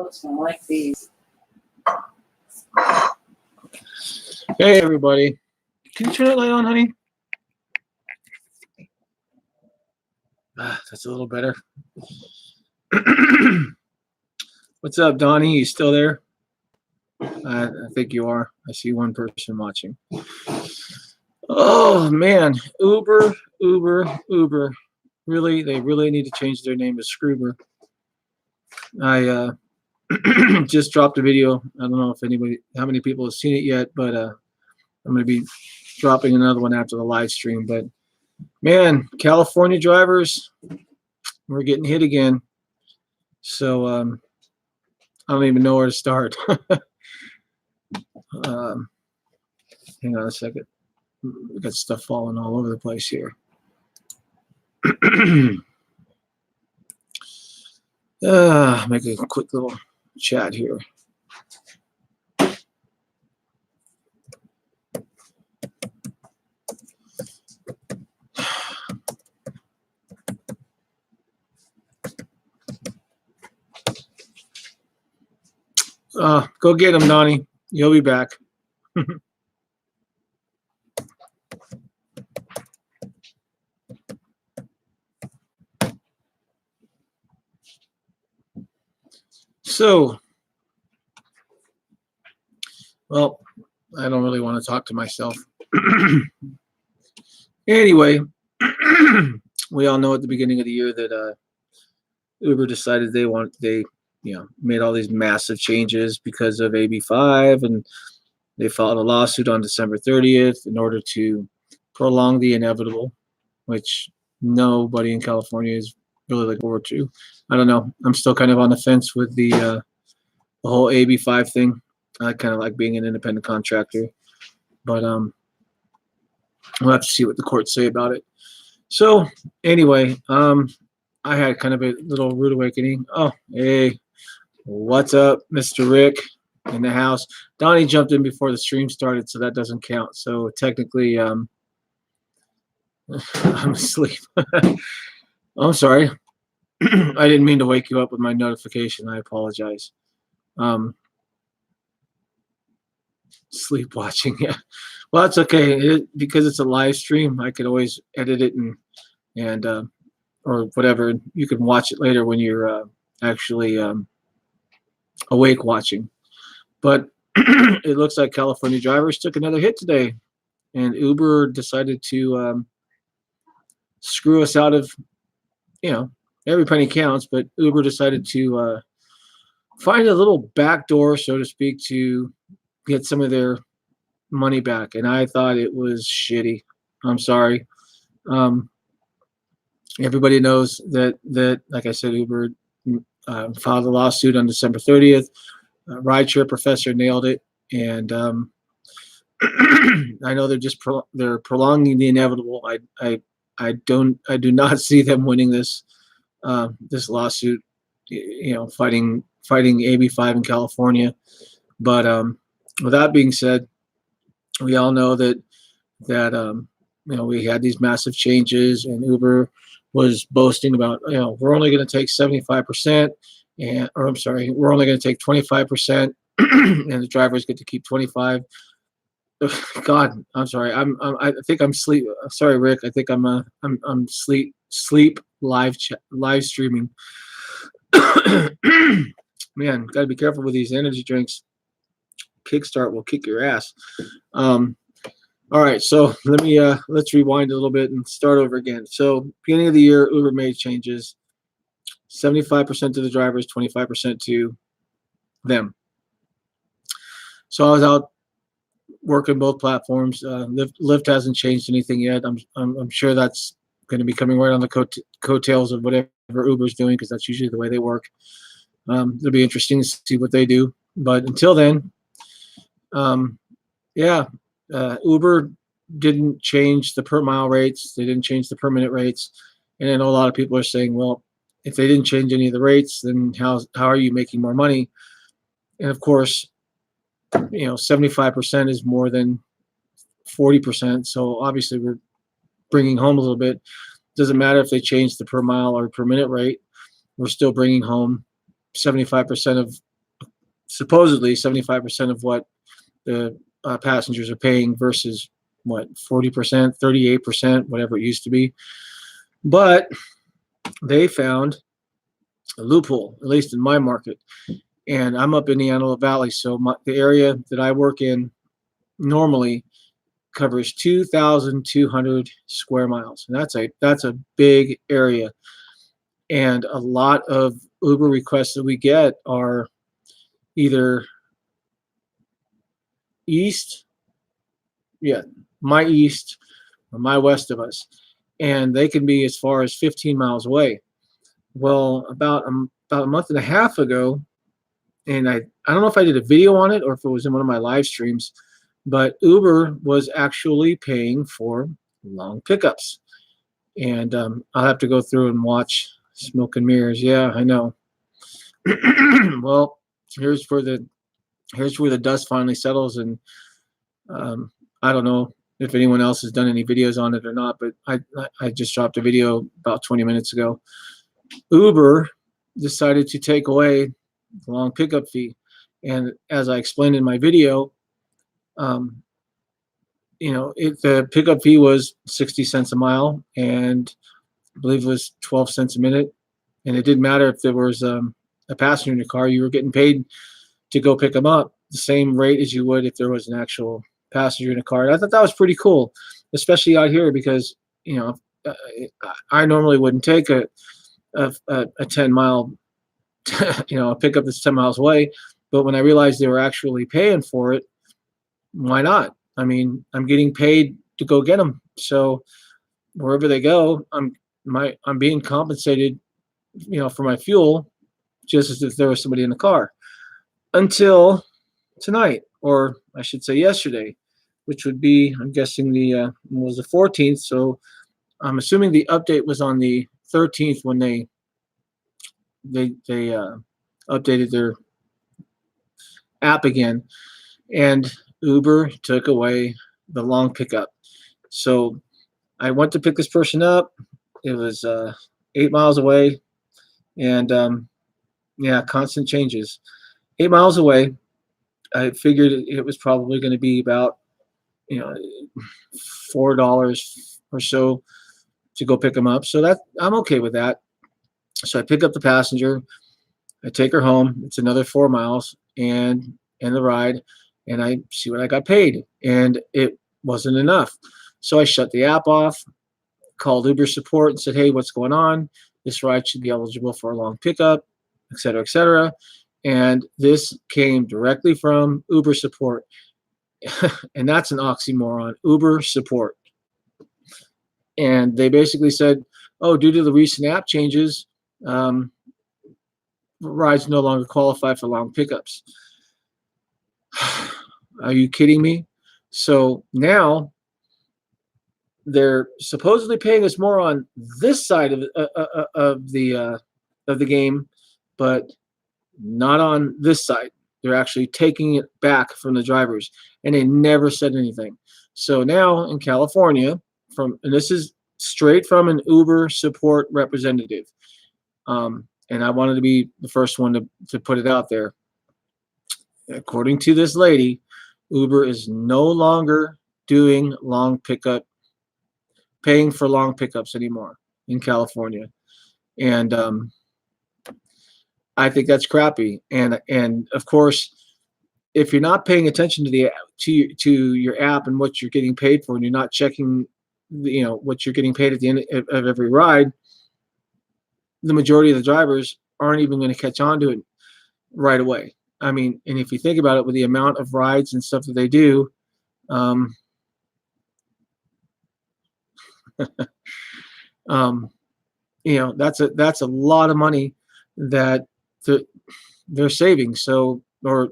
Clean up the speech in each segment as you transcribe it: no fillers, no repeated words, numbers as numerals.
Folks don't like these. Hey everybody. Can you turn that light on, honey? That's a little better. What's up, Donnie? You still there? I think you are. I see one person watching. Oh man, Uber. Really, they really need to change their name to Screwber. I just dropped a video. I don't know if how many people have seen it yet, but I'm going to be dropping another one after the live stream. But man, California drivers, we're getting hit again. So I don't even know where to start. Hang on a second. We got stuff falling all over the place here. Make a quick little chat here. Go get him, Donnie. You'll be back. So, well, I don't really want to talk to myself. Anyway, we all know at the beginning of the year that Uber decided they made all these massive changes because of AB5, and they filed a lawsuit on December 30th in order to prolong the inevitable, which nobody in California is really looking forward to. I don't know. I'm still kind of on the fence with the whole AB5 thing. I kind of like being an independent contractor, but we'll have to see what the courts say about it. So anyway, I had kind of a little rude awakening. Oh, hey, what's up, Mr. Rick in the house? Donnie jumped in before the stream started, so that doesn't count. So technically, I'm asleep. I'm sorry. I didn't mean to wake you up with my notification. I apologize. Sleep watching, yeah. Well, that's okay. Because it's a live stream, I could always edit it and or whatever. You can watch it later when you're actually awake watching. But it looks like California drivers took another hit today, and Uber decided to screw us out of, every penny counts, but Uber decided to find a little back door, so to speak, to get some of their money back. And I thought it was shitty. I'm sorry. Everybody knows that, like I said, Uber filed a lawsuit on December 30th. Rideshare Professor nailed it. And I know they're prolonging the inevitable. I do not see them winning this lawsuit, fighting AB5 in California. But with that being said, we all know that we had these massive changes, and Uber was boasting about, we're only going to take 75%, we're only going to take 25%, and the drivers get to keep 25. God, I'm sorry. I think I'm sleep. Sorry, Rick. I think I'm sleep live streaming. Man, got to be careful with these energy drinks. Kickstart will kick your ass. All right, so let's rewind a little bit and start over again. So beginning of the year, Uber made changes. 75% to the drivers, 25% to them. So I was out working both platforms. LYFT hasn't changed anything yet. I'm sure that's going to be coming right on the coattails of whatever Uber's doing, because that's usually the way they work. It'll be interesting to see what they do. But until then, Uber didn't change the per mile rates. They didn't change the per minute rates. And I know a lot of people are saying, well, if they didn't change any of the rates, then how are you making more money? And of course, 75% is more than 40%. So obviously we're bringing home a little bit. Doesn't matter if they change the per mile or per minute rate. We're still bringing home 75% supposedly 75% of what the passengers are paying versus what 40%, 38%, whatever it used to be. But they found a loophole, at least in my market. And I'm up in the Antelope Valley, so the area that I work in normally covers 2,200 square miles, and that's a big area. And a lot of Uber requests that we get are either east, yeah, my east or my west of us, and they can be as far as 15 miles away. Well, about a month and a half ago, and I don't know if I did a video on it or if it was in one of my live streams, but Uber was actually paying for long pickups. And I'll have to go through and watch Smoke and Mirrors. Yeah, I know. Well, here's where the dust finally settles, and I don't know if anyone else has done any videos on it or not, but I just dropped a video about 20 minutes ago. Uber decided to take away the long pickup fee, and as I explained in my video, the pickup fee was 60 cents a mile, and I believe it was 12 cents a minute, and it didn't matter if there was a passenger in the car. You were getting paid to go pick them up the same rate as you would if there was an actual passenger in the car. And I thought that was pretty cool, especially out here, because I normally wouldn't take a 10-mile a pickup that's 10 miles away, but when I realized they were actually paying for it, why not? I mean, I'm getting paid to go get them, so wherever they go, I'm being compensated, for my fuel, just as if there was somebody in the car. Until tonight, or I should say yesterday, which would be, I'm guessing was the 14th. So I'm assuming the update was on the 13th when they updated their app again, and Uber took away the long pickup. So I went to pick this person up. It was 8 miles away, and constant changes. 8 miles away. I figured it was probably going to be about $4 or so to go pick them up. So that I'm okay with that. So I pick up the passenger, I take her home. It's another 4 miles and the ride, and I see what I got paid, and it wasn't enough. So I shut the app off, called Uber support and said, hey, what's going on? This ride should be eligible for a long pickup, et cetera, et cetera. And this came directly from Uber support. And that's an oxymoron, Uber support. And they basically said, oh, due to the recent app changes, rides no longer qualify for long pickups. Are you kidding me? So now they're supposedly paying us more on this side of the game, but not on this side. They're actually taking it back from the drivers, and they never said anything. So now in California, and this is straight from an Uber support representative, and I wanted to be the first one to put it out there. According to this lady, Uber is no longer doing paying for long pickups anymore in California, and I think that's crappy. And of course, if you're not paying attention to your app and what you're getting paid for, and you're not checking, what you're getting paid at the end of every ride, the majority of the drivers aren't even going to catch on to it right away. I mean, and if you think about it, with the amount of rides and stuff that they do, that's a lot of money that they're saving. So, or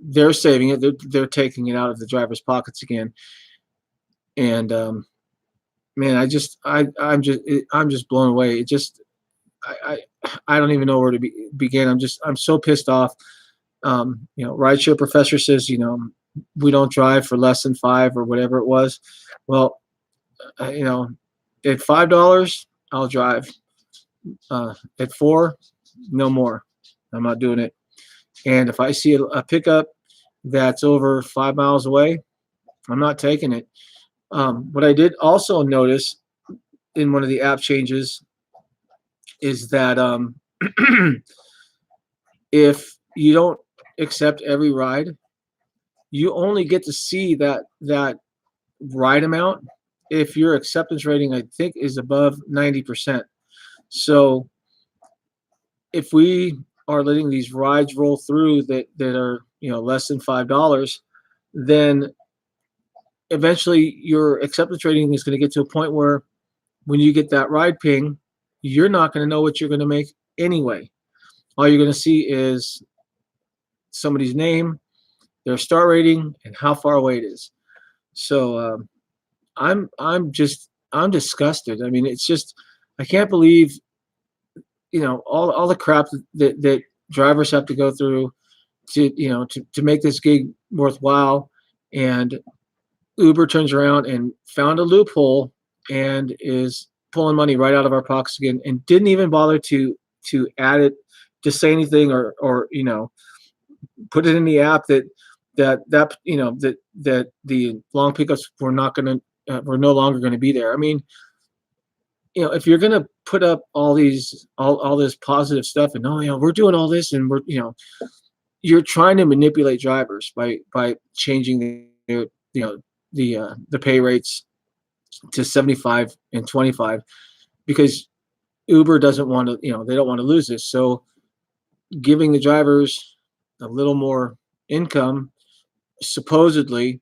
they're saving it. They're taking it out of the driver's pockets again. And man, I'm just blown away. It just I don't even know where to begin. I'm so pissed off. Rideshare Professor says, we don't drive for less than $5 or whatever it was. Well, at $5, I'll drive. At $4, no more. I'm not doing it. And if I see a pickup that's over 5 miles away, I'm not taking it. What I did also notice in one of the app changes is that if you don't accept every ride, you only get to see that ride amount if your acceptance rating, I think, is above 90%. So if we are letting these rides roll through that are less than $5, then eventually your acceptance rating is going to get to a point where when you get that ride ping, you're not going to know what you're going to make anyway. All you're going to see is somebody's name, their star rating, and how far away it is. So I'm disgusted. I mean, it's just, I can't believe all the crap that drivers have to go through to make this gig worthwhile, and Uber turns around and found a loophole and is pulling money right out of our pockets again, and didn't even bother to add it, to say anything, or put it in the app that the long pickups were no longer going to be there. I mean, if you're going to put up all this positive stuff, and we're doing all this, and we're you're trying to manipulate drivers by changing the pay rates to 75 and 25, because Uber doesn't want to, they don't want to lose this. So giving the drivers a little more income, supposedly,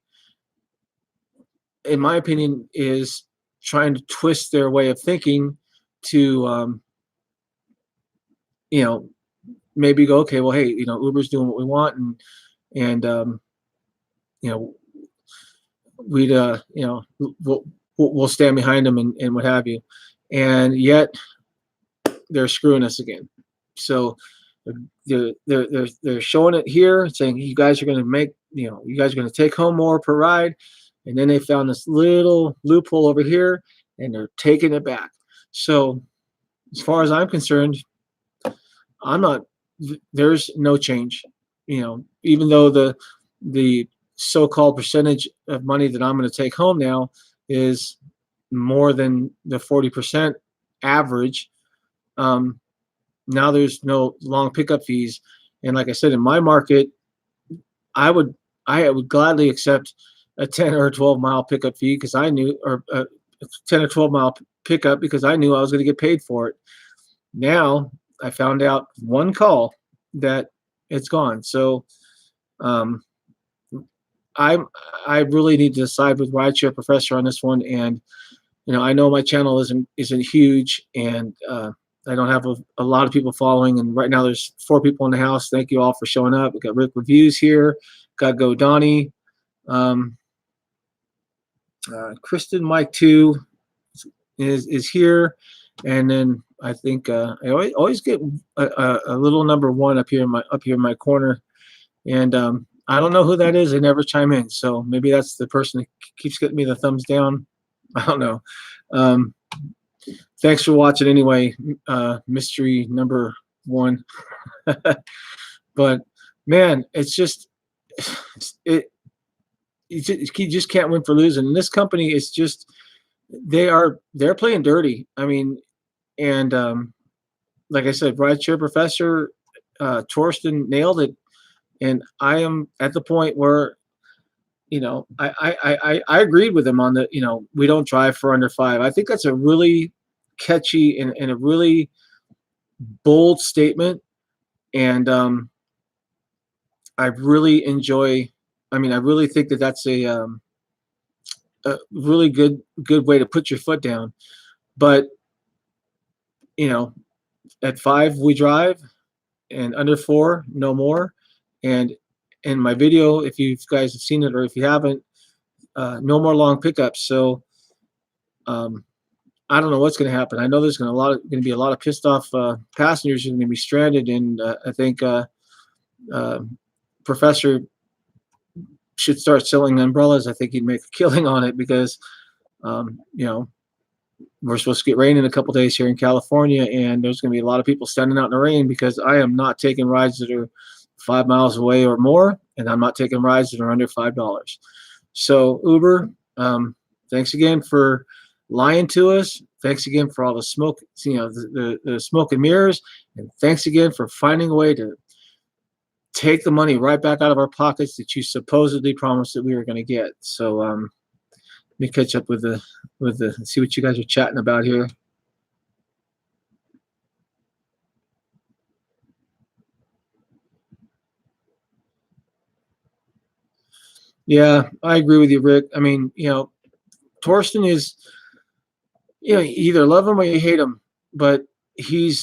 in my opinion, is trying to twist their way of thinking to, maybe go, okay, well, hey, Uber's doing what we want, and we'd, we'll stand behind them and what have you. And yet they're screwing us again. So they're showing it here, saying you guys are going to make, you guys are going to take home more per ride. And then they found this little loophole over here, and they're taking it back. So as far as I'm concerned, there's no change. Even though the so-called percentage of money that I'm going to take home now is more than the 40% average, now there's no long pickup fees. And like I said, in my market, I would gladly accept a 10 or 12 mile pickup fee, because I knew, or a 10 or 12 mile pickup, because I knew I was going to get paid for it. Now I found out one call that it's gone. So I really need to decide with Rideshare Professor on this one. And I know my channel isn't huge, and I don't have a lot of people following. And right now there's 4 people in the house. Thank you all for showing up. We got Rick Reviews here, got GoDonnie, Kristen Mike 2 is here, and then I think I always get a little number 1 up here in my corner, and I don't know who that is. They never chime in, so maybe that's the person that keeps getting me the thumbs down. I don't know. Thanks for watching anyway, mystery number 1. But man, it's just you just can't win for losing. And this company is just, they're playing dirty. I mean, and like I said, Rideshare Professor, Torsten nailed it, and I am at the point where I agreed with him on the we don't drive for under 5. I think that's a really catchy and a really bold statement, and I really enjoy. I mean, I really think that that's a really good way to put your foot down. But at 5 we drive, and under 4 no more. And in my video, if you guys have seen it, or if you haven't, no more long pickups. So I don't know what's going to happen. I know there's going to be a lot of pissed off passengers who are going to be stranded, and I think Professor should start selling umbrellas. I think he'd make a killing on it, because we're supposed to get rain in a couple days here in California, and there's going to be a lot of people standing out in the rain, because I am not taking rides that are 5 miles away or more, and I'm not taking rides that are under $5. So Uber, thanks again for lying to us. Thanks again for all the smoke, the smoke and mirrors, and thanks again for finding a way to take the money right back out of our pockets that you supposedly promised that we were going to get. So let me catch up with the see what you guys are chatting about here. Yeah, I agree with you, Rick. I mean, Torsten is, you either love him or you hate him, but he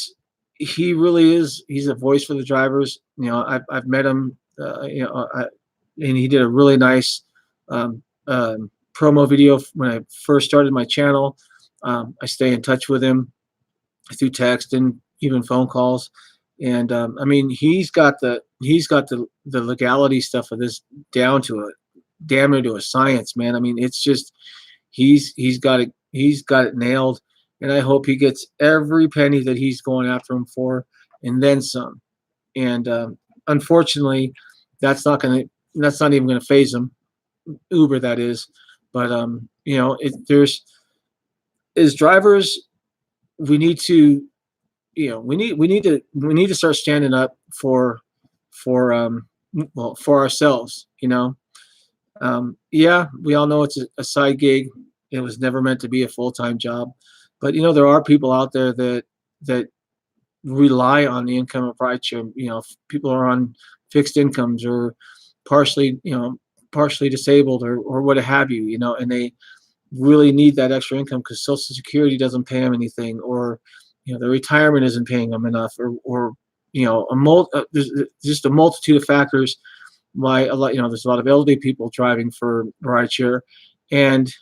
really is. He's a voice for the drivers. I've met him. And he did a really nice promo video when I first started my channel. I stay in touch with him through text and even phone calls. And I mean, he's got the legality stuff of this down to a damn near to a science, man. I mean, it's just he's got it nailed, and I hope he gets every penny that he's going after him for, and then some. And unfortunately, that's not even going to phase him, Uber that is. But there's as drivers, we need to start standing up for ourselves. Yeah, we all know it's a side gig. It was never meant to be a full-time job, but there are people out there that rely on the income of rideshare. People are on fixed incomes or partially disabled or what have you. And they really need that extra income because Social Security doesn't pay them anything, or their retirement isn't paying them enough, or there's just a multitude of factors why there's a lot of elderly people driving for rideshare, and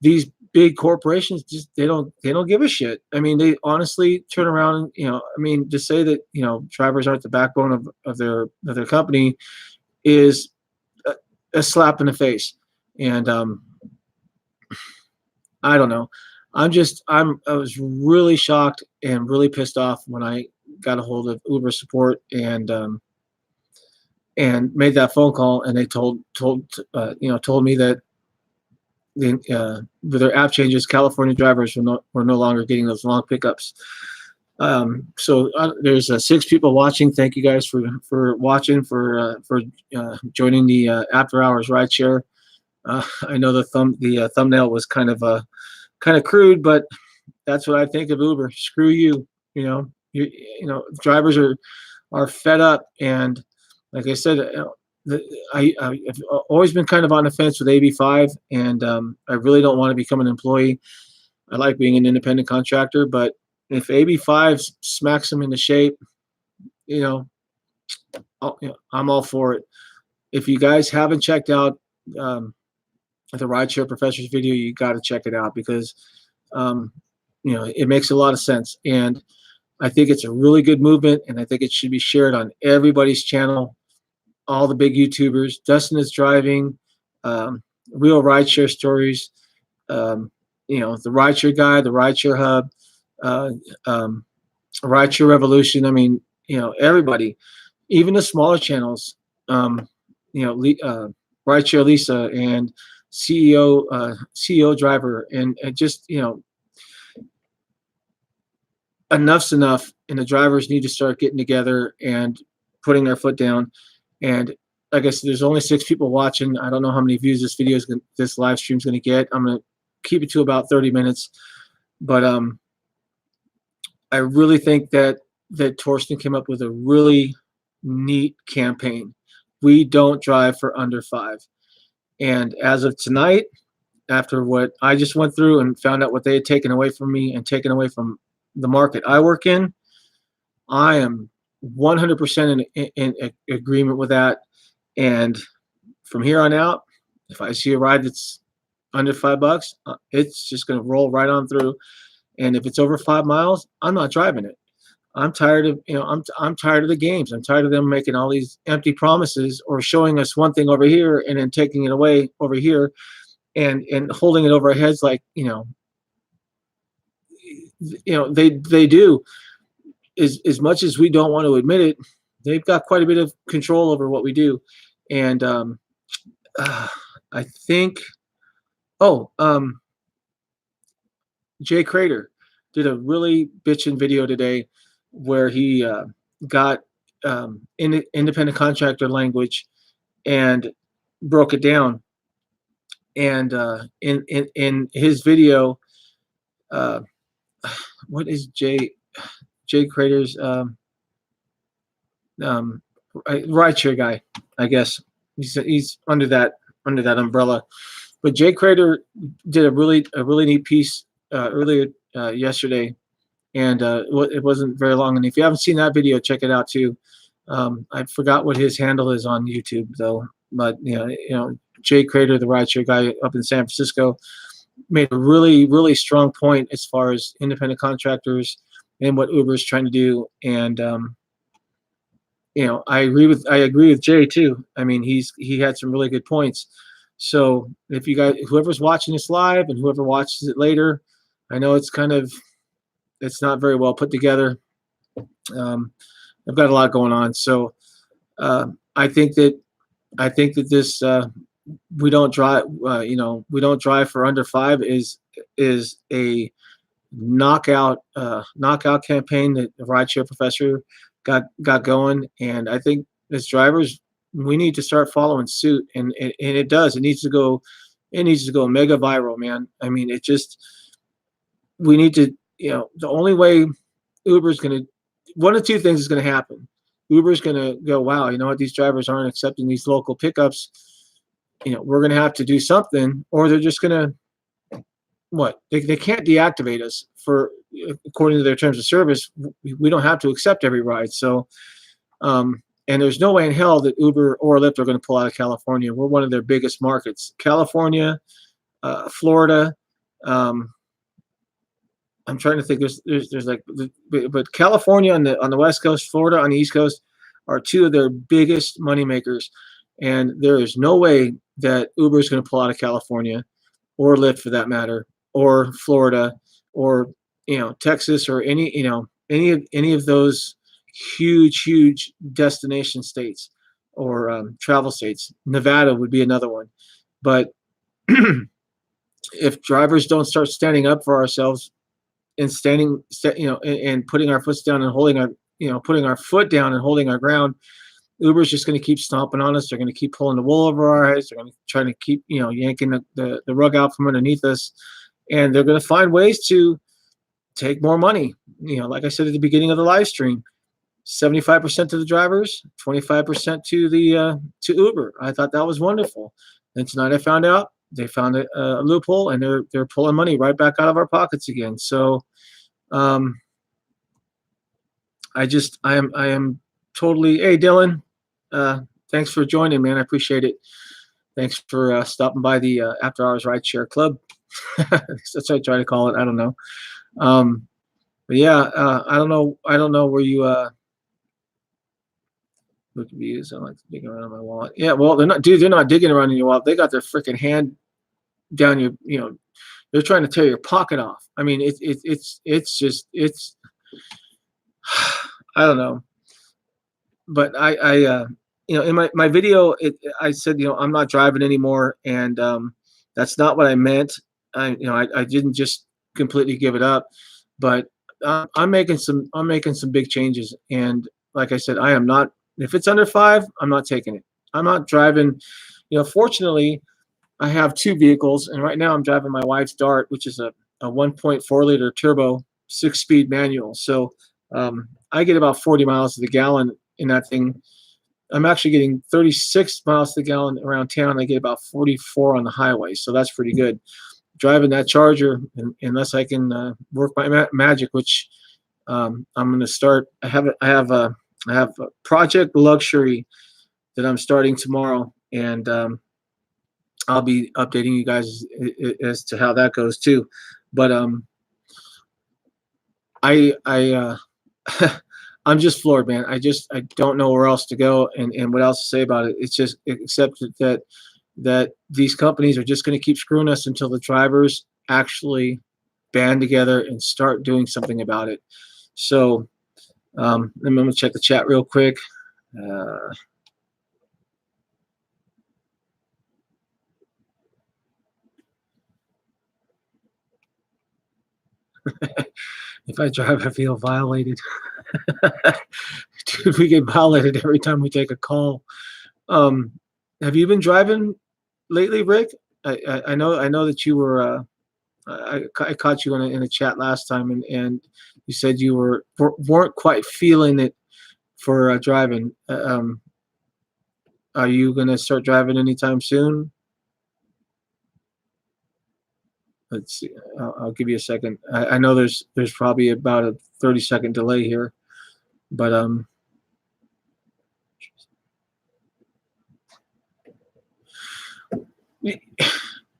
these big corporations just they don't give a shit. I mean, they honestly turn around and to say that drivers aren't the backbone of their company is a slap in the face. And I don't know. I was really shocked and really pissed off when I got a hold of Uber support and made that phone call, and they told me that with their app changes, California drivers were no longer getting those long pickups. So there's 6 people watching. Thank you guys for watching, for joining the After Hours Rideshare. I know the thumbnail was kind of crude, but that's what I think of Uber. Screw you. Drivers are fed up, and like I said, I've always been kind of on the fence with AB5, and I really don't want to become an employee. I like being an independent contractor, but if AB5 smacks them into shape, I'm all for it. If you guys haven't checked out the Rideshare Professor's video, you got to check it out because it makes a lot of sense, and I think it's a really good movement, and I think it should be shared on everybody's channel. All the big YouTubers, Dustin Is Driving, Real Rideshare Stories, the Rideshare Guy, the Rideshare Hub, Rideshare Revolution. I mean, everybody, even the smaller channels, Rideshare Lisa and CEO Driver, and just enough's enough, and the drivers need to start getting together and putting their foot down. And like I said, there's only 6 people watching. I don't know how many views this live stream is going to get. I'm going to keep it to about 30 minutes. But I really think that Torsten came up with a really neat campaign. We don't drive for under 5. And as of tonight, after what I just went through and found out what they had taken away from me and taken away from the market I work in, I am 100% in agreement with that. And from here on out, if I see a ride that's under $5, it's just going to roll right on through. And if it's over 5 miles, I'm not driving it. I'm tired of I'm tired of the games. I'm tired of them making all these empty promises or showing us one thing over here and then taking it away over here, and holding it over our heads like they do. As much as we don't want to admit it, they've got quite a bit of control over what we do. And I think, oh, Jay Crater did a really bitchin' video today where he got independent contractor language and broke it down. And in his video, uh, what is Jay Crater's rideshare guy? I guess he's under that umbrella. But Jay Crater did a really neat piece earlier yesterday, and it wasn't very long. And if you haven't seen that video, check it out too. I forgot what his handle is on YouTube though, but you know, Jay Crater, the rideshare guy up in San Francisco, made a really strong point as far as independent contractors and what Uber is trying to do. And you know, I agree with Jay too. I mean, he had some really good points. So if you guys, whoever's watching this live and whoever watches it later, I know it's not very well put together. I've got a lot going on, so I think that this we don't drive. We don't drive for under 5 is a knockout campaign that the Rideshare Professor got going, and I think as drivers we need to start following suit, and it does. It needs to go mega viral, man. I mean, we need to, the only way Uber's going to, one of two things is going to happen. Uber's going to go, wow, you know what, these drivers aren't accepting these local pickups. We're going to have to do something, or they're just going to, they can't deactivate us for, according to their terms of service. We don't have to accept every ride. So, and there's no way in hell that Uber or Lyft are going to pull out of California. We're one of their biggest markets. California, Florida. I'm trying to think. There's like, but California on the West Coast, Florida on the East Coast are two of their biggest money makers, and there is no way that Uber is going to pull out of California, or Lyft for that matter, or Florida, or Texas, or any of those huge destination states or travel states. Nevada would be another one. But if drivers don't start standing up for ourselves and and putting our foot down and holding our, putting our foot down and holding our ground, Uber's just going to keep stomping on us. They're going to keep pulling the wool over our eyes. They're going to try to keep, yanking the rug out from underneath us. And they're going to find ways to take more money. Like I said at the beginning of the live stream, 75% to the drivers, 25% to Uber. I thought that was wonderful. And tonight I found out they found a loophole, and they're pulling money right back out of our pockets again. So, I am totally. Hey, Dylan, thanks for joining, man. I appreciate it. Thanks for stopping by the After Hours Rideshare Club. That's what I try to call it. I don't know. But yeah, I don't know where you look to be used. I like to dig around in my wallet. Yeah, well, they're not digging around in your wallet. They got their freaking hand down your, they're trying to tear your pocket off. I mean, it's just I don't know. But I in my video, I said, I'm not driving anymore, and that's not what I meant. I didn't just completely give it up, but I'm making some big changes. And like I said, I am not. If it's under 5, I'm not taking it. I'm not driving. Fortunately, I have 2 vehicles, and right now I'm driving my wife's Dart, which is a 1.4 liter turbo 6-speed manual. So I get about 40 miles to the gallon in that thing. I'm actually getting 36 miles to the gallon around town. I get about 44 on the highway, so that's pretty good. Driving that Charger, unless I can work my magic, which I'm going to start. I have a Project Luxury that I'm starting tomorrow, and I'll be updating you guys as to how that goes too. But I'm just floored, man. I don't know where else to go and what else to say about it. It's just, except that these companies are just going to keep screwing us until the drivers actually band together and start doing something about it. So I'm going to check the chat real quick. Uh, if I drive, I feel violated. Dude, we get violated every time we take a call. Have you been driving lately, Rick? I know that you were. I caught you in a chat last time, and you said you weren't quite feeling it for driving. Are you gonna start driving anytime soon? Let's see. I'll give you a second. I know there's probably about a 30-second delay here, but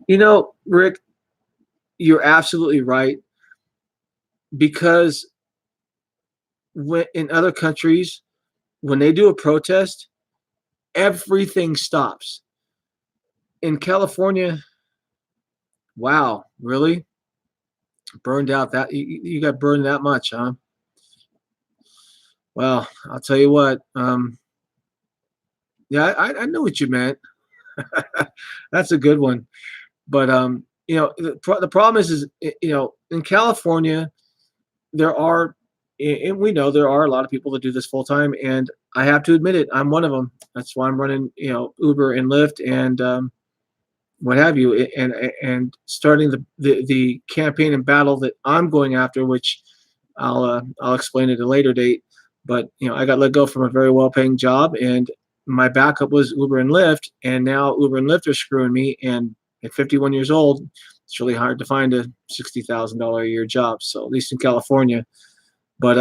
you know, Rick, you're absolutely right, because when in other countries, when they do a protest, everything stops. In California, wow, really? Burned out that you got burned that much, huh? Well, I'll tell you what. Yeah, I know what you meant. That's a good one. But you know, the problem is you know, in California, there are, and we know there are a lot of people that do this full time, and I have to admit it, I'm one of them. That's why I'm running, you know, Uber and Lyft and what have you, and starting the campaign and battle that I'm going after, which I'll explain at a later date. But you know, I got let go from a very well-paying job, and my backup was Uber and Lyft, and now Uber and Lyft are screwing me. And at 51 years old, it's really hard to find a $60,000 a year job. So at least in California. But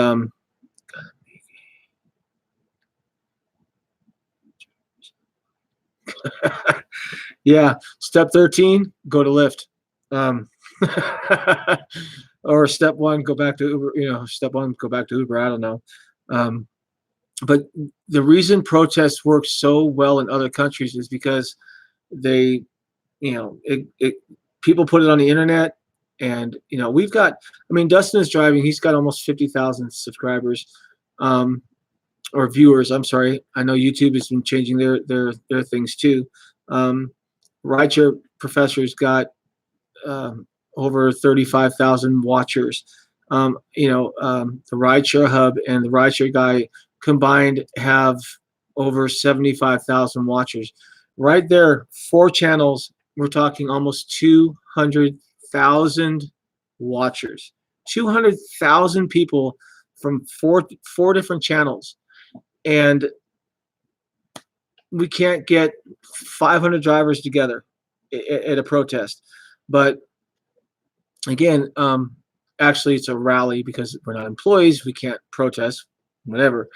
yeah, step 13, go to Lyft. Um, or step one, go back to Uber. You know, step one, go back to Uber. I don't know. Um, but the reason protests work so well in other countries is because they, you know, people put it on the internet, and you know, we've got. I mean, Dustin Is Driving. He's got almost 50,000 subscribers, or viewers. I'm sorry. I know YouTube has been changing their things too. Um, Rideshare Professor's got over 35,000 watchers. You know, the Rideshare Hub and the Rideshare Guy combined have over 75,000 watchers. Right there, 4 channels, we're talking almost 200,000 watchers. 200,000 people from four different channels. And we can't get 500 drivers together at a protest. But again, actually, it's a rally because we're not employees. We can't protest, whatever.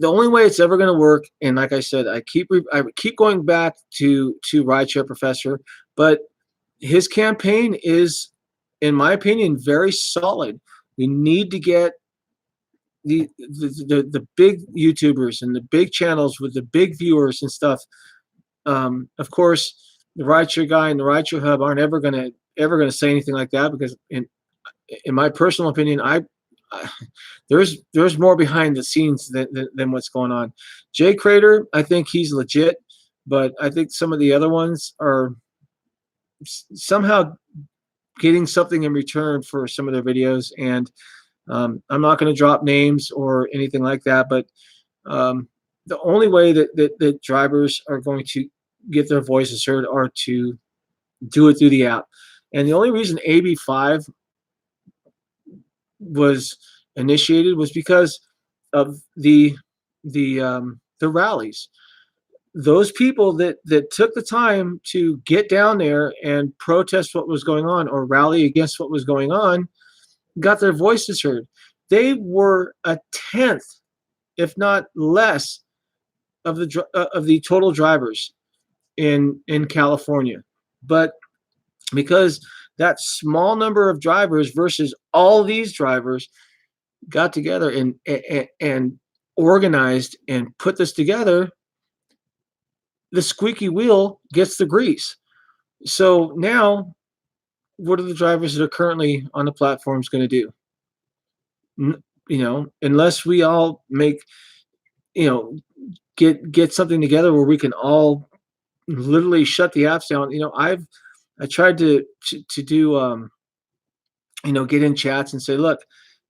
The only way it's ever going to work, and like I said, I keep going back to Rideshare Professor, but his campaign is, in my opinion, very solid. We need to get the big YouTubers and the big channels with the big viewers and stuff. Of course, the Rideshare Guy and the Rideshare Hub aren't ever gonna say anything like that, because in my personal opinion, there's more behind the scenes than what's going on. Jay Crater, I think he's legit, but I think some of the other ones are somehow getting something in return for some of their videos. And I'm not going to drop names or anything like that, but the only way that drivers are going to get their voices heard are to do it through the app. And the only reason AB5 was initiated was because of the rallies. Those people that took the time to get down there and protest what was going on or rally against what was going on got their voices heard. They were a tenth, if not less, of the total drivers in California. But because that small number of drivers versus all these drivers got together and organized and put this together, the squeaky wheel gets the grease. So now, what are the drivers that are currently on the platforms going to do? You know, unless we all make, get something together where we can all literally shut the apps down. I tried to do get in chats and say, look,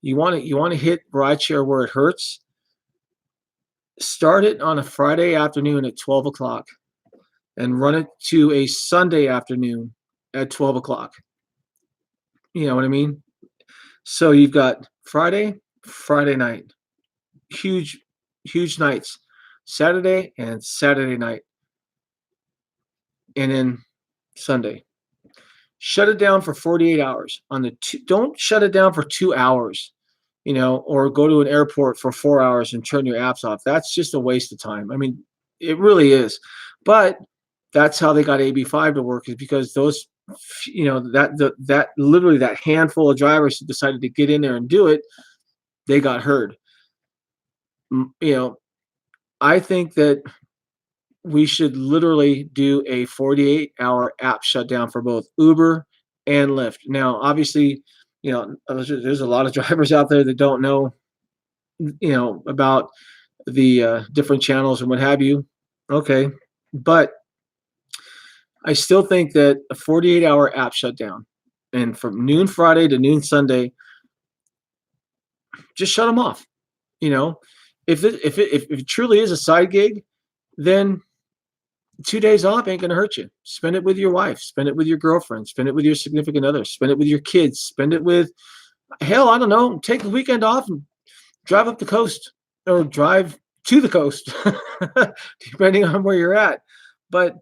you want to hit rideshare where it hurts. Start it on a Friday afternoon at 12 o'clock and run it to a Sunday afternoon at 12 o'clock. You know what I mean? So you've got Friday night, huge nights, Saturday and Saturday night, and then Sunday. Shut it down for 48 hours. Don't shut it down for 2 hours, or go to an airport for 4 hours and turn your apps off. That's just a waste of time. I mean, it really is. But that's how they got AB5 to work, is because those, that literally that handful of drivers who decided to get in there and do it, they got heard. I think that we should literally do a 48-hour app shutdown for both Uber and Lyft. Now, obviously, there's a lot of drivers out there that don't know, about the different channels and what have you. Okay, but I still think that a 48-hour app shutdown, and from noon Friday to noon Sunday, just shut them off. If it truly is a side gig, then 2 days off ain't going to hurt you. Spend it with your wife. Spend it with your girlfriend. Spend it with your significant other. Spend it with your kids. Spend it with, hell, I don't know, take the weekend off and drive up the coast or drive to the coast, depending on where you're at. But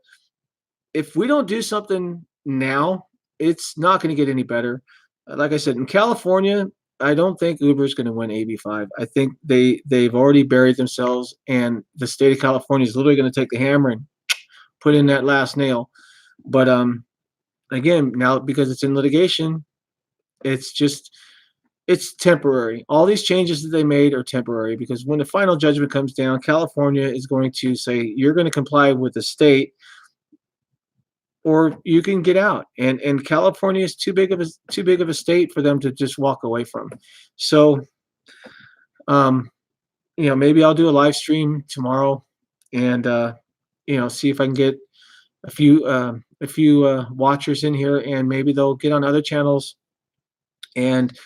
if we don't do something now, it's not going to get any better. Like I said, in California, I don't think Uber is going to win AB5. I think they've already buried themselves, and the state of California is literally going to take the hammer and put in that last nail. But again, now because it's in litigation, it's temporary. All these changes that they made are temporary, because when the final judgment comes down, California is going to say you're going to comply with the state, or you can get out. And California is too big of a state for them to just walk away from. So maybe I'll do a live stream tomorrow and see if I can get a few watchers in here, and maybe they'll get on other channels and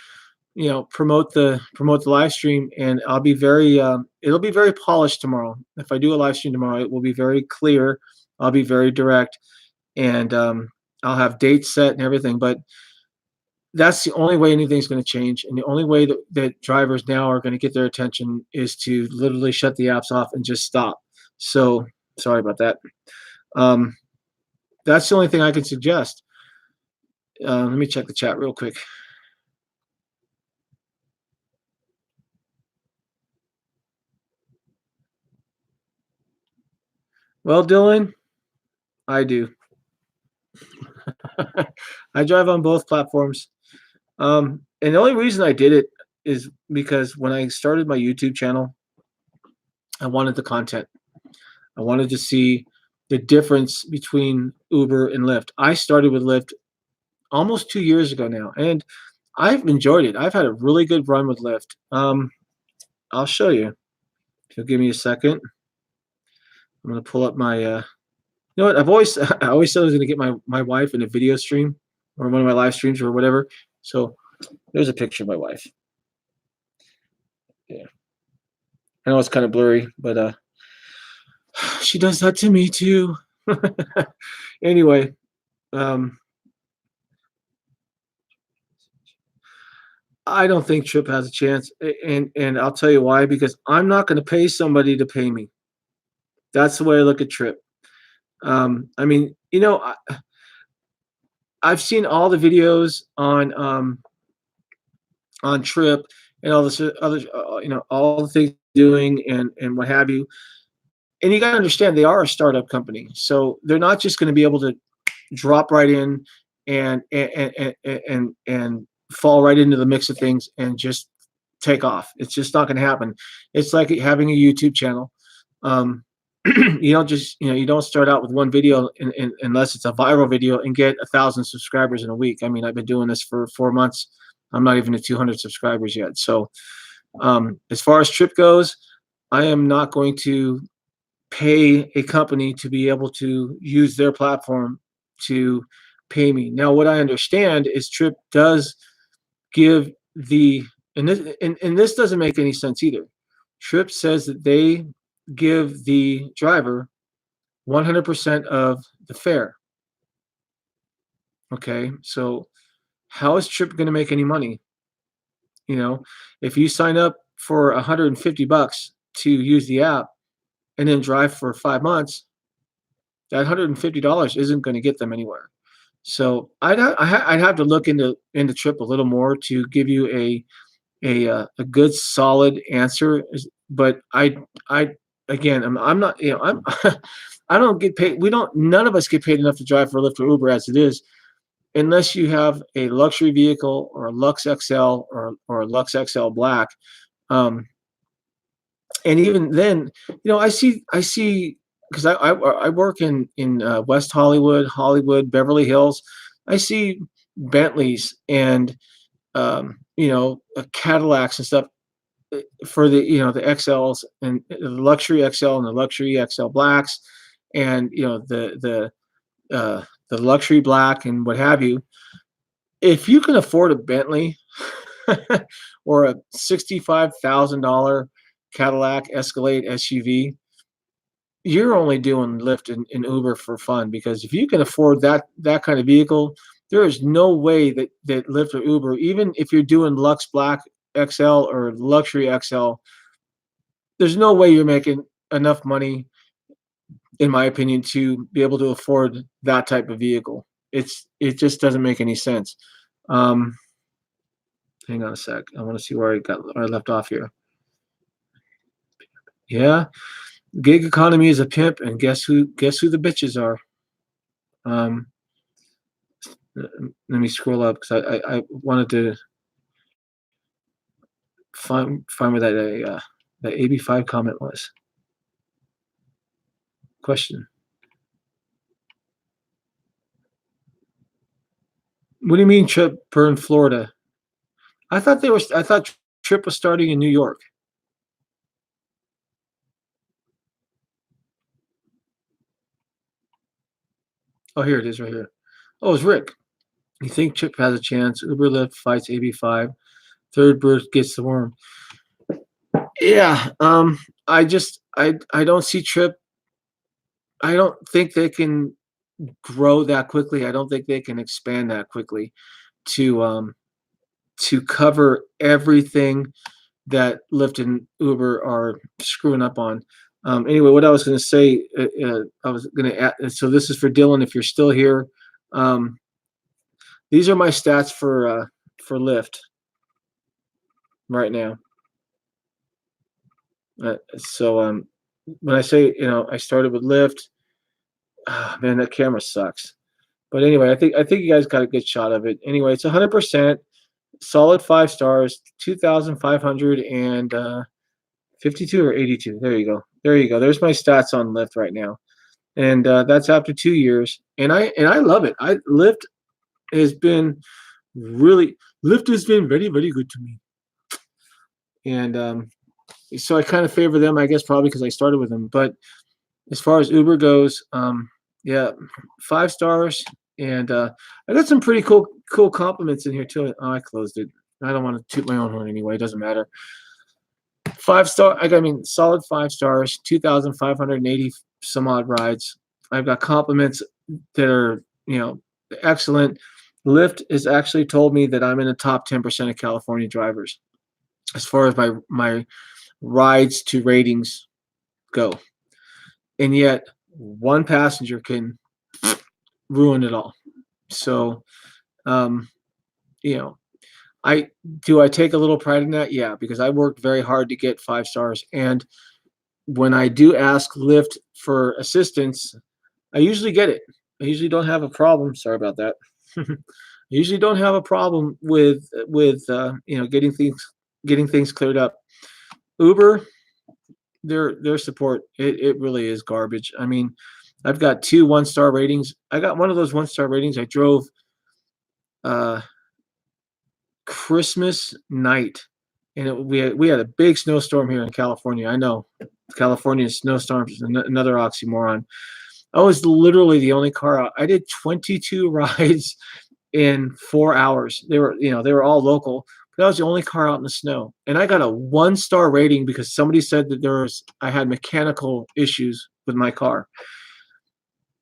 promote the live stream. And I'll be it'll be very polished tomorrow. If I do a live stream tomorrow, it will be very clear. I'll be very direct, and I'll have dates set and everything. But that's the only way anything's going to change, and the only way that drivers now are going to get their attention is to literally shut the apps off and just stop. So sorry about that. That's the only thing I can suggest. Let me check the chat real quick. Well, Dylan, I do. I drive on both platforms. And the only reason I did it is because when I started my YouTube channel, I wanted the content. I wanted to see the difference between Uber and Lyft. I started with Lyft almost 2 years ago now, and I've enjoyed it. I've had a really good run with Lyft. I'll show you. If you'll give me a second. I'm going to pull up my, you know what, I always said I was going to get my wife in a video stream or one of my live streams or whatever. So there's a picture of my wife. Yeah. I know it's kind of blurry, but she does that to me too. Anyway, I don't think Trip has a chance, and I'll tell you why. Because I'm not going to pay somebody to pay me. That's the way I look at Trip. I mean, I've seen all the videos on Trip and all this other, all the things doing and what have you. And you got to understand, they are a startup company, so they're not just going to be able to drop right in and fall right into the mix of things and just take off. It's just not going to happen. It's like having a YouTube channel. You don't just, you don't start out with one video unless it's a viral video and get 1,000 subscribers in a week. I mean, I've been doing this for 4 months. I'm not even at 200 subscribers yet. So as far as Trip goes, I am not going to pay a company to be able to use their platform to pay me. Now, what I understand is Trip does give the, and this doesn't make any sense either. Trip says that they give the driver 100% of the fare. Okay, so how is Trip going to make any money? You know, if you sign up for $150 to use the app and then drive for 5 months, that $150 isn't going to get them anywhere. So I'd have to look into Trip a little more to give you a good solid answer. But I again, I'm not, you know, I'm I don't get paid. None of us get paid enough to drive for Lyft or Uber as it is, unless you have a luxury vehicle or a Lux XL or a Lux XL Black. Um, and even then, I see because I work in West Hollywood, Beverly Hills. I see Bentleys and Cadillacs and stuff for the XLs and the luxury XL and the luxury XL Blacks, and the luxury Black and what have you. If you can afford a Bentley or a $65,000 Cadillac Escalade SUV, you're only doing Lyft and Uber for fun, because if you can afford that kind of vehicle, there is no way that Lyft or Uber, even if you're doing Lux Black XL or Luxury XL, there's no way you're making enough money, in my opinion, to be able to afford that type of vehicle. It just doesn't make any sense. Hang on a sec. I want to see where I left off here. Yeah, gig economy is a pimp, and guess who the bitches are? Let me scroll up because I wanted to find where that AB5 comment was. Question. What do you mean Trip in Florida? I thought Trip was starting in New York. Oh, here it is, right here. Oh, it's Rick. You think Trip has a chance? Uber Lyft fights AB5. Third bird gets the worm. Yeah. I don't see Trip. I don't think they can grow that quickly. I don't think they can expand that quickly to cover everything that Lyft and Uber are screwing up on. Anyway, what I was going to say, I was going to add. So this is for Dylan. If you're still here, these are my stats for Lyft right now. So when I say I started with Lyft, man, that camera sucks. But anyway, I think you guys got a good shot of it. Anyway, it's 100%, solid 5 stars, 2,552 or 82. There you go. There's my stats on Lyft right now, and that's after 2 years. And I love it. Lyft has been very, very good to me. And so I kind of favor them, I guess, probably because I started with them. But as far as Uber goes, yeah, 5 stars. And I got some pretty cool compliments in here too. Oh, I closed it. I don't want to toot my own horn anyway. It doesn't matter. 5 star. Solid 5 stars. 2,580 some odd rides. I've got compliments that are excellent. Lyft has actually told me that I'm in the top 10% of California drivers as far as my rides to ratings go, and yet one passenger can ruin it all. So, I take a little pride in that, yeah, because I worked very hard to get 5 stars, and when I do ask Lyft for assistance, I usually get it. I usually don't have a problem. Sorry about that. I usually don't have a problem with getting things cleared up. Uber, their support, it really is garbage. I mean, I've got 2 1-star ratings. I got one of those 1-star ratings. I drove Christmas night and we had a big snowstorm here in California. I know California snowstorms is another oxymoron. I was literally the only car out. I did 22 rides in 4 hours. They were all local, but I was the only car out in the snow. And I got a 1-star rating because somebody said that I had mechanical issues with my car.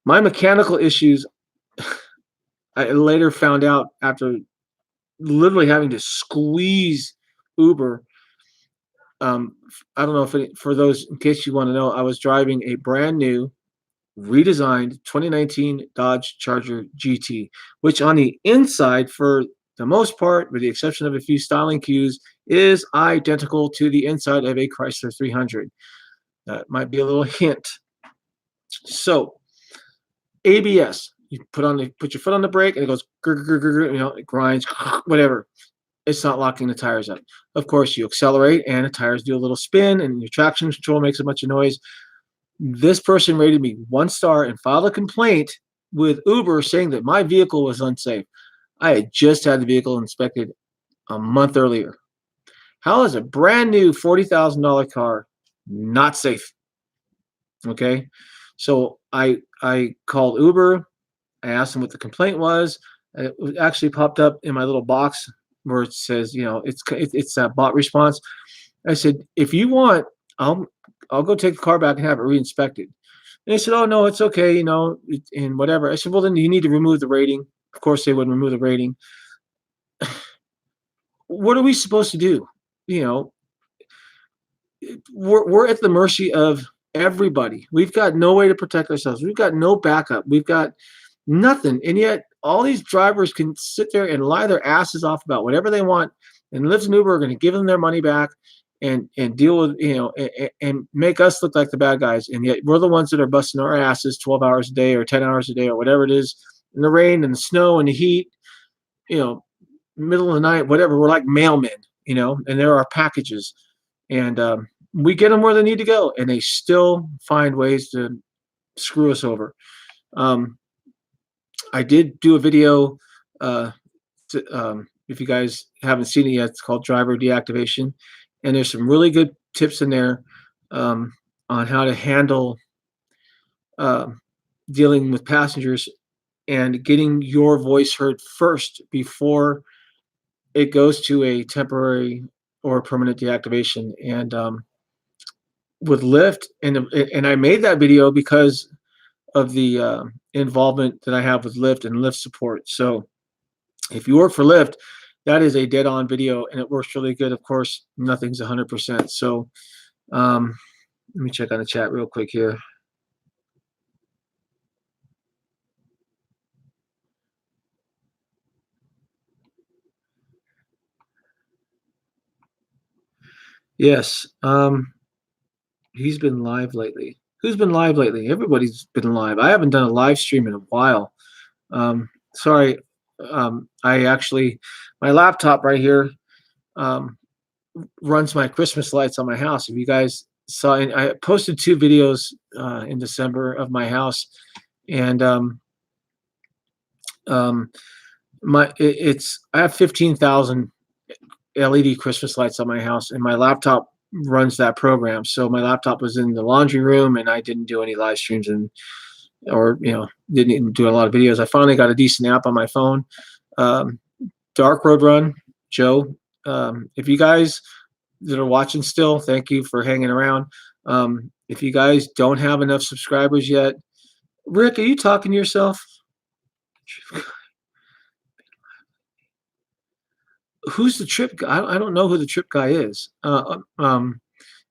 My mechanical issues, I later found out after literally having to squeeze Uber. I don't know for those, in case you want to know, I was driving a brand new redesigned 2019 Dodge Charger GT, which on the inside, for the most part, with the exception of a few styling cues, is identical to the inside of a Chrysler 300. That might be a little hint. So, ABS, you put your foot on the brake and it goes, it grinds, whatever. It's not locking the tires up. Of course, you accelerate and the tires do a little spin, and your traction control makes a bunch of noise. This person rated me 1 star and filed a complaint with Uber saying that my vehicle was unsafe. I had just had the vehicle inspected a month earlier. How is a brand new $40,000 car not safe? Okay, so I called Uber. I asked them what the complaint was. It actually popped up in my little box where it says, it's that bot response. I said, if you want, I'll go take the car back and have it re-inspected. And they said, oh, no, it's okay, and whatever. I said, well, then you need to remove the rating. Of course, they wouldn't remove the rating. What are we supposed to do? We're at the mercy of everybody. We've got no way to protect ourselves. We've got no backup. We've got nothing. And yet all these drivers can sit there and lie their asses off about whatever they want, and Lyft and Uber are going to give them their money back and deal with, and make us look like the bad guys. And yet we're the ones that are busting our asses 12 hours a day or 10 hours a day or whatever it is, in the rain and the snow and the heat, middle of the night, whatever. We're like mailmen, and there are packages, and we get them where they need to go, and they still find ways to screw us over. I did do a video, if you guys haven't seen it yet, it's called Driver Deactivation, and there's some really good tips in there on how to handle dealing with passengers and getting your voice heard first before it goes to a temporary or permanent deactivation. And with Lyft, and I made that video because of the involvement that I have with Lyft and Lyft support. So if you work for Lyft, that is a dead-on video, and it works really good. Of course, nothing's 100%. So let me check on the chat real quick here. Yes, he's been live lately. Who's been live lately? Everybody's been live. I haven't done a live stream in a while. Sorry. My laptop right here runs my Christmas lights on my house. If you guys saw, I posted 2 videos in December of my house, and I have 15,000 LED Christmas lights on my house, and my laptop runs that program. So my laptop was in the laundry room, and I didn't do any live streams or didn't even do a lot of videos. I finally got a decent app on my phone. Dark Road Run, Joe. If you guys that are watching still, thank you for hanging around. If you guys don't have enough subscribers yet, Rick, are you talking to yourself? Who's the Trip guy? I don't know who the Trip guy is.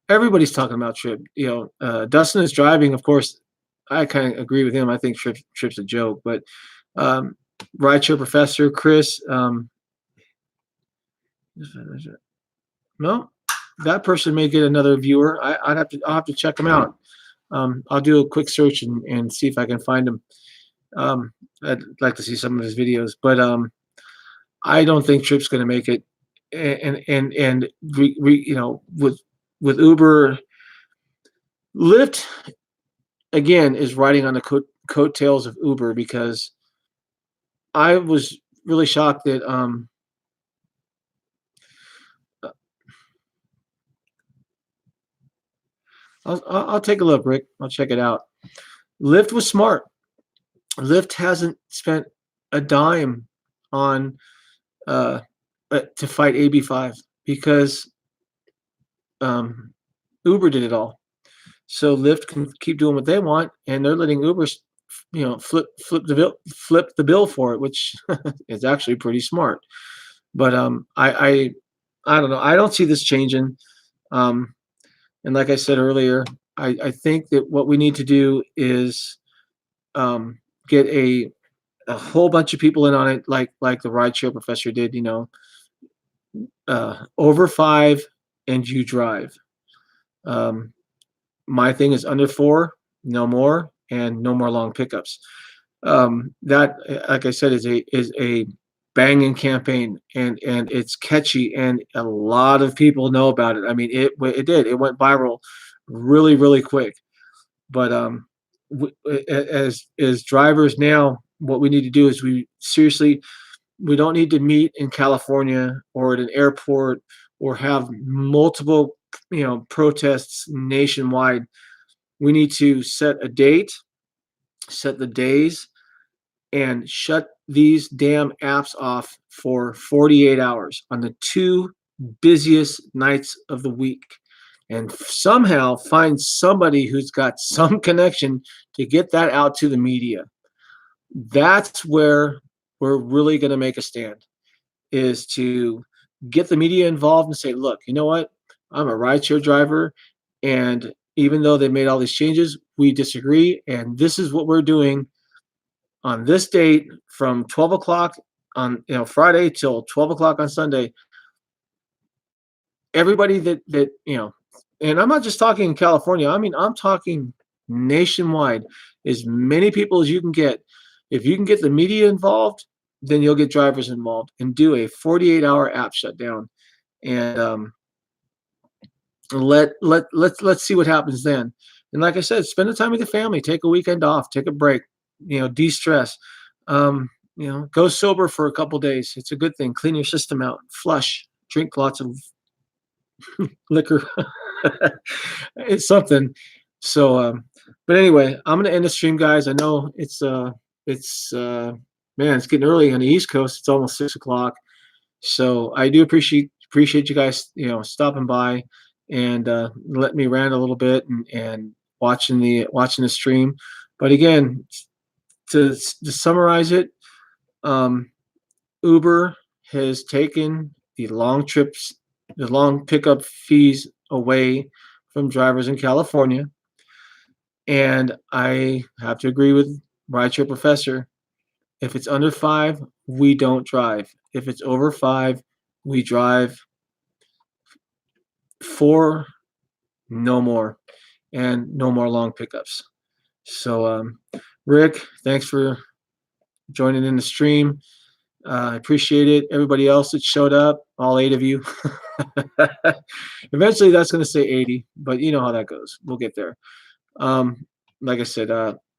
Everybody's talking about Trip. Dustin Is Driving, of course. I kind of agree with him. I think Trip's a joke, but Rideshare Professor, Chris. No, that person may get another viewer. I'll have to check them out. I'll do a quick search and see if I can find him. I'd like to see some of his videos, but I don't think Trip's going to make it. And with Uber, Lyft again is riding on the coattails of Uber, because I was really shocked that I'll take a look, Rick. I'll check it out. Lyft was smart. Lyft hasn't spent a dime on to fight AB5 because Uber did it all. So Lyft can keep doing what they want, and they're letting Uber, flip the bill for it, which is actually pretty smart. But I don't know. I don't see this changing. Um, and like I said earlier, I think that what we need to do is get a whole bunch of people in on it, like the Rideshare Professor did. Over 5 and you drive. My thing is under 4, no more, and no more long pickups. That, like I said, is a banging campaign, and it's catchy, and a lot of people know about it. I mean, it went viral really, really quick. But as drivers now, what we need to do is we don't need to meet in California or at an airport or have multiple protests nationwide. We need to set a date, set the days, and shut these damn apps off for 48 hours on the 2 busiest nights of the week, and somehow find somebody who's got some connection to get that out to the media. That's where we're really going to make a stand, is to get the media involved and say, look, you know what? I'm a rideshare driver, and even though they made all these changes, we disagree, and this is what we're doing on this date from 12 o'clock on Friday till 12 o'clock on Sunday. Everybody that and I'm not just talking in California. I mean, I'm talking nationwide. As many people as you can get. If you can get the media involved, then you'll get drivers involved, and do a 48-hour app shutdown, and let's see what happens then. And like I said, spend the time with the family, take a weekend off, take a break, de-stress. Go sober for a couple days. It's a good thing. Clean your system out, flush, drink lots of liquor. It's something. So but anyway, I'm gonna end the stream, guys. I know it's man, it's getting early on the East Coast. It's almost 6 o'clock. So I do appreciate you guys stopping by and let me rant a little bit and watching the stream. But again, to summarize it, Uber has taken the long trips, the long pickup fees away from drivers in California. And I have to agree with Rideshare Professor. If it's under 5, we don't drive. If it's over 5, we drive. 4, no more, and no more long pickups. So, Rick, thanks for joining in the stream. I appreciate it. Everybody else that showed up, all 8 of you. Eventually, that's going to say 80, but you know how that goes. We'll get there. Like I said,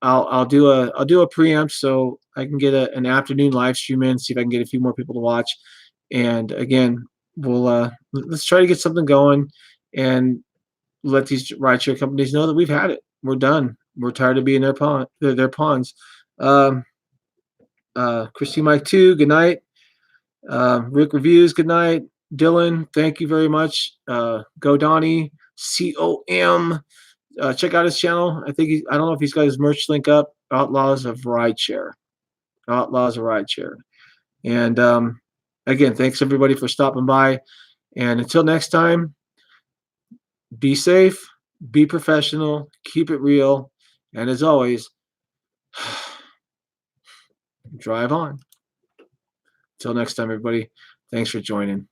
I'll do a preamp so I can get an afternoon live stream in, see if I can get a few more people to watch. And again, we'll let's try to get something going and let these rideshare companies know that we've had it. We're done. We're tired of being their pawns. Christy Mike 2, good night. Rick Reviews, good night. Dylan, thank you very much. GoDonniecom. Check out his channel. I don't know if he's got his merch link up. Outlaws of Rideshare. And again, thanks everybody for stopping by. And until next time, be safe, be professional, keep it real, and as always, drive on. Until next time, everybody, thanks for joining.